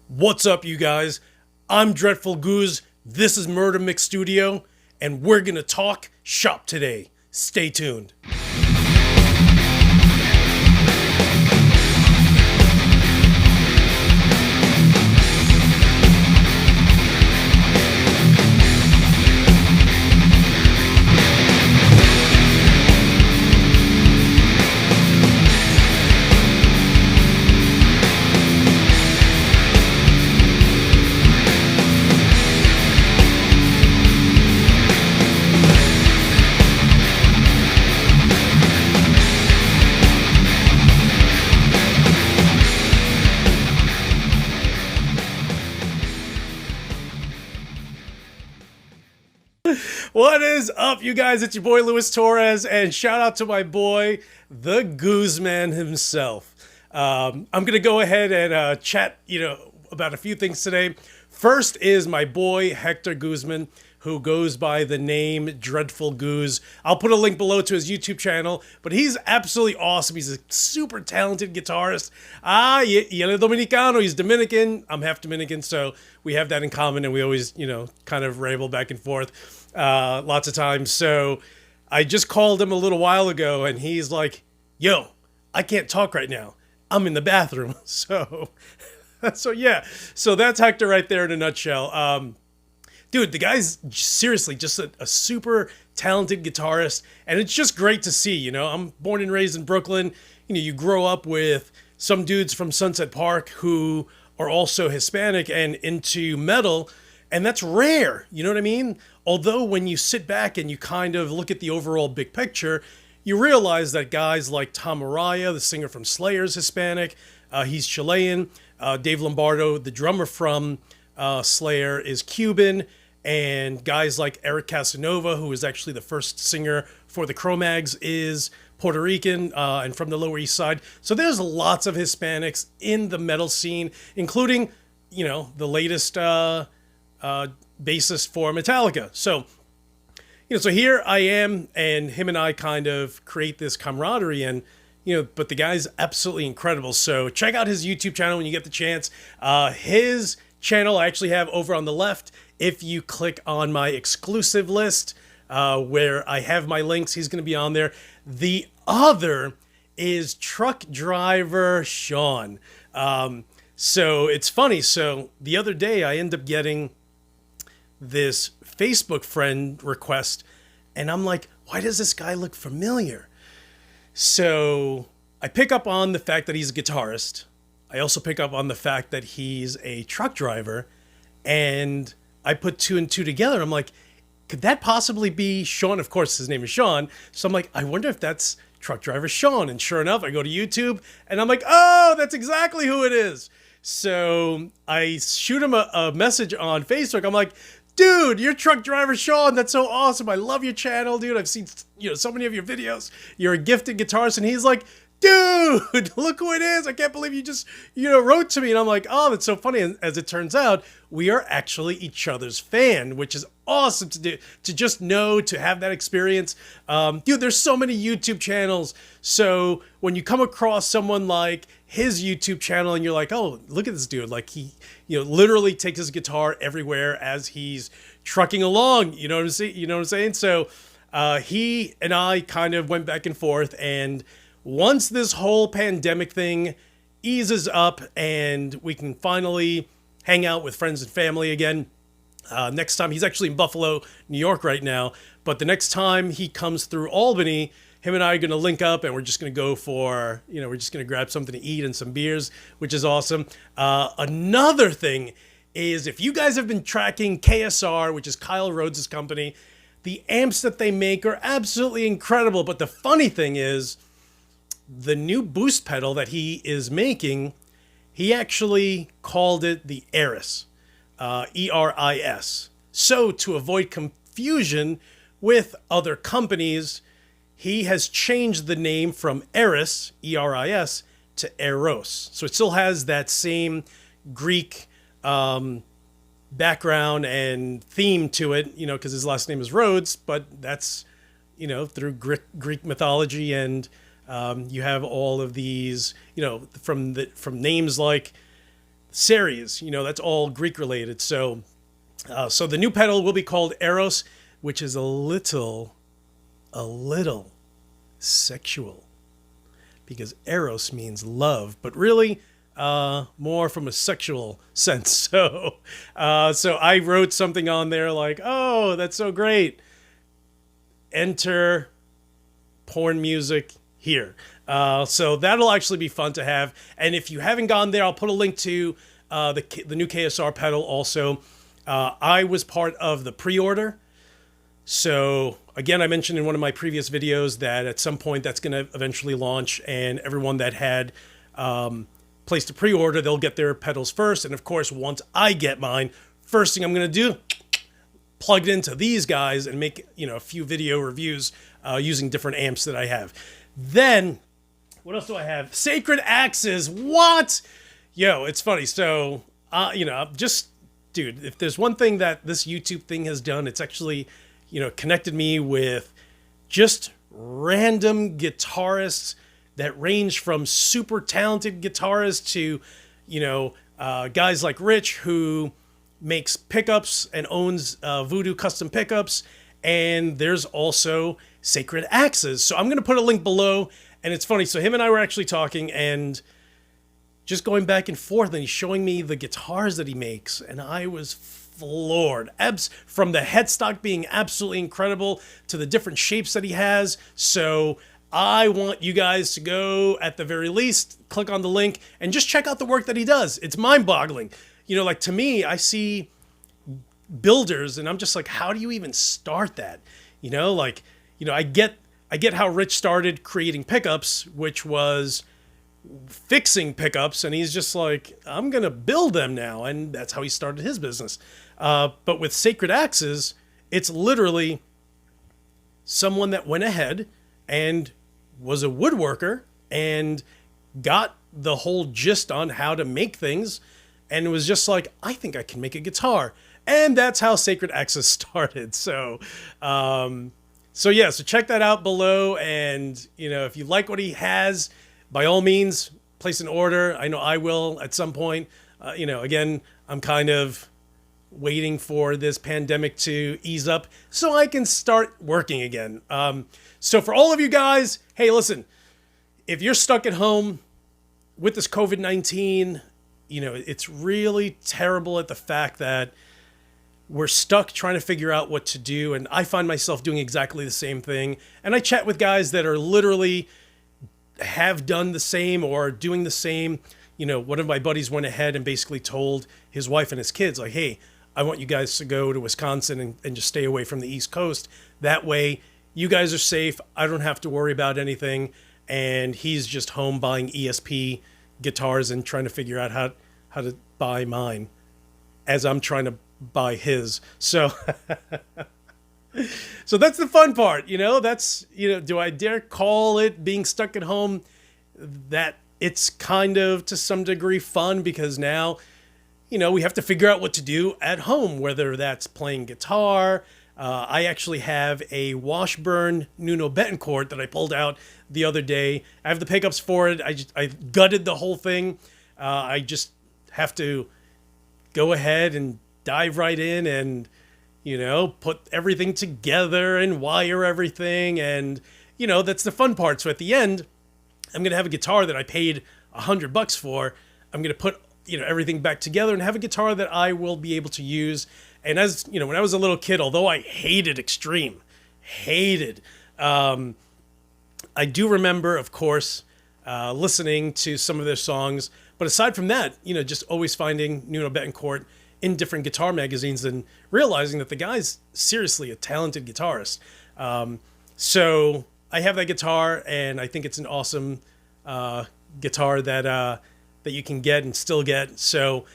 What's up, you guys? I'm Dreadful Gooz. This is Murder Mix Studio, and we're gonna talk shop today. Stay tuned. What is up, you guys? It's your boy Luis Torres, and shout out to my boy, the Gooz Man himself. I'm gonna go ahead and chat, about a few things today. First is my boy Hector Guzman, who goes by the name Dreadful Gooz. I'll put a link below to his YouTube channel, but he's absolutely awesome. He's a super talented guitarist. Y él es dominicano. He's Dominican. I'm half Dominican, so we have that in common, and we always, kind of ramble back and forth lots of times. So I just called him a little while ago, and he's like, yo, I can't talk right now. I'm in the bathroom. So yeah. So that's Hector right there in a nutshell. Dude, the guy's seriously just a super talented guitarist, and it's just great to see, I'm born and raised in Brooklyn. You grow up with some dudes from Sunset Park who are also Hispanic and into metal, and that's rare, you know what I mean? Although when you sit back and you kind of look at the overall big picture, you realize that guys like Tom Araya, the singer from Slayer, is Hispanic. He's Chilean. Dave Lombardo, the drummer from Slayer, is Cuban. And guys like Eric Casanova, who is actually the first singer for the Cro-Mags, is Puerto Rican and from the Lower East Side. So there's lots of Hispanics in the metal scene, including, the latest bassist for Metallica. So, so here I am, and him and I kind of create this camaraderie, and but the guy's absolutely incredible. So check out his YouTube channel when you get the chance. His channel I actually have over on the left. If you click on my exclusive list where I have my links, he's going to be on there. The other is truck driver Shawn. So it's funny. So the other day I end up getting this Facebook friend request, and I'm like, why does this guy look familiar? So I pick up on the fact that he's a guitarist. I also pick up on the fact that he's a truck driver, and I put two and two together. I'm like, could that possibly be Shawn? Of course, his name is Shawn. So I'm like, I wonder if that's truck driver Shawn. And sure enough, I go to YouTube, and I'm like, oh, that's exactly who it is. So I shoot him a message on Facebook. I'm like, dude, you're truck driver Shawn. That's so awesome. I love your channel, dude. I've seen, so many of your videos. You're a gifted guitarist. And he's like, dude, look who it is. I can't believe you just, wrote to me. And I'm like, oh, that's so funny. And as it turns out, we are actually each other's fan, which is awesome to do, to just know, to have that experience. Dude, there's so many YouTube channels. So when you come across someone like his YouTube channel and you're like, oh, look at this dude. Like he, literally takes his guitar everywhere as he's trucking along. You know what I'm saying? So he and I kind of went back and forth, and once this whole pandemic thing eases up and we can finally hang out with friends and family again, next time, he's actually in Buffalo, New York right now, but the next time he comes through Albany, him and I are going to link up, and we're just going to go for, we're just going to grab something to eat and some beers, which is awesome. Another thing is, if you guys have been tracking KSR, which is Kyle Rhodes' company, the amps that they make are absolutely incredible. But the funny thing is, the new boost pedal that he is making, he actually called it the EROS, E-R-I-S. So to avoid confusion with other companies, he has changed the name from EROS, E-R-I-S, to EROS. So it still has that same Greek background and theme to it, because his last name is Rhodes, but that's, through Greek mythology, and you have all of these, from names like series. You know, that's all Greek related. So so the new pedal will be called EROS, which is a little sexual, because eros means love, but really more from a sexual sense. So so I wrote something on there like, oh, that's so great. Enter porn music here. So that'll actually be fun to have. And if you haven't gone there, I'll put a link to the new KSR pedal also. I was part of the pre-order. So again, I mentioned in one of my previous videos that at some point that's going to eventually launch, and everyone that had placed a pre-order, they'll get their pedals first. And of course, once I get mine, first thing I'm going to do, plug it into these guys and make, you know, a few video reviews using different amps that I have. Then, what else do I have? Sacred Axes. What? Yo, it's funny. So, you know, just, dude, if there's one thing that this YouTube thing has done, it's actually, you know, connected me with just random guitarists that range from super talented guitarists to, you know, guys like Rich, who makes pickups and owns Voodoo Custom Pickups. And there's also Sacred Axes. So I'm going to put a link below. And it's funny. So him and I were actually talking and just going back and forth, and he's showing me the guitars that he makes. And I was floored. From the headstock being absolutely incredible to the different shapes that he has. So I want you guys to go, at the very least, click on the link and just check out the work that he does. It's mind-boggling. You know, like, to me, I see builders and I'm just like, how do you even start that? You know, like, you know, I get how Rich started creating pickups, which was fixing pickups, and he's just like, I'm gonna build them now, and that's how he started his business. But with Sacred Axes, it's literally someone that went ahead and was a woodworker and got the whole gist on how to make things, and it was just like, I think I can make a guitar. And that's how Sacred Axes started. So so yeah, so check that out below. And, you know, if you like what he has, by all means, place an order. I know I will at some point. You know, again, I'm kind of waiting for this pandemic to ease up so I can start working again. So for all of you guys, hey, listen, if you're stuck at home with this COVID-19, you know, it's really terrible at the fact that we're stuck trying to figure out what to do. And I find myself doing exactly the same thing. And I chat with guys that are literally have done the same or doing the same. You know, one of my buddies went ahead and basically told his wife and his kids, like, hey, I want you guys to go to Wisconsin and just stay away from the East Coast. That way you guys are safe. I don't have to worry about anything. And he's just home buying ESP guitars and trying to figure out how to buy mine as I'm trying to buy his. So so that's the fun part, you know. That's, you know, do I dare call it being stuck at home? That it's kind of to some degree fun, because now, you know, we have to figure out what to do at home, whether that's playing guitar. I actually have a Washburn Nuno Betancourt that I pulled out the other day. I have the pickups for it. I gutted the whole thing. I just have to go ahead and dive right in and, you know, put everything together and wire everything. And, you know, that's the fun part. So at the end, I'm going to have a guitar that I paid $100 for. I'm going to put, you know, everything back together and have a guitar that I will be able to use. And as, you know, when I was a little kid, although I hated Extreme, I do remember, of course, listening to some of their songs. But aside from that, you know, just always finding Nuno Betancourt in different guitar magazines and realizing that the guy's seriously a talented guitarist. So I have that guitar, and I think it's an awesome guitar that you can get and still get. So,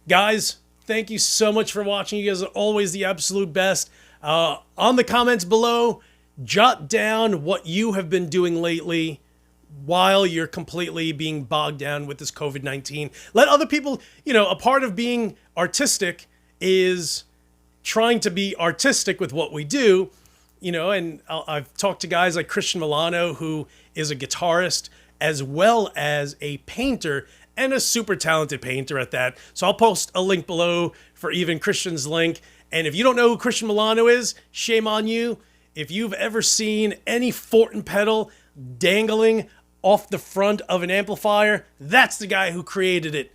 guys, thank you so much for watching. You guys are always the absolute best. On the comments below, jot down what you have been doing lately while you're completely being bogged down with this COVID-19. Let other people, you know, a part of being artistic is trying to be artistic with what we do, you know, and I've talked to guys like Christian Milano, who is a guitarist as well as a painter and a super talented painter at that. So I'll post a link below for even Christian's link. And if you don't know who Christian Milano is, shame on you. If you've ever seen any Fortin pedal dangling off the front of an amplifier, that's the guy who created it.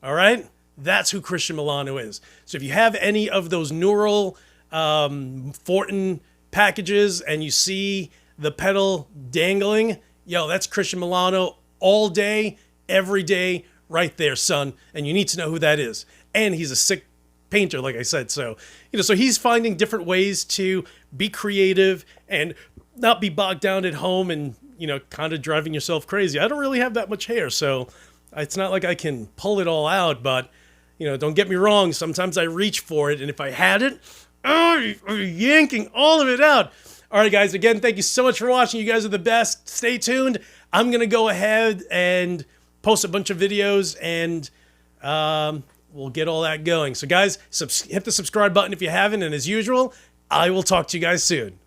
All right? That's who Christian Milano is. So if you have any of those neural Fortin packages and you see the pedal dangling, yo, that's Christian Milano all day, every day, right there, son. And you need to know who that is. And he's a sick painter, like I said. So, so he's finding different ways to be creative and not be bogged down at home and, kind of driving yourself crazy. I don't really have that much hair, so it's not like I can pull it all out, but, don't get me wrong. Sometimes I reach for it, and if I had it, you're yanking all of it out. All right, guys, again, thank you so much for watching. You guys are the best. Stay tuned. I'm going to go ahead and post a bunch of videos, and we'll get all that going. So, guys, hit the subscribe button if you haven't, and as usual, I will talk to you guys soon.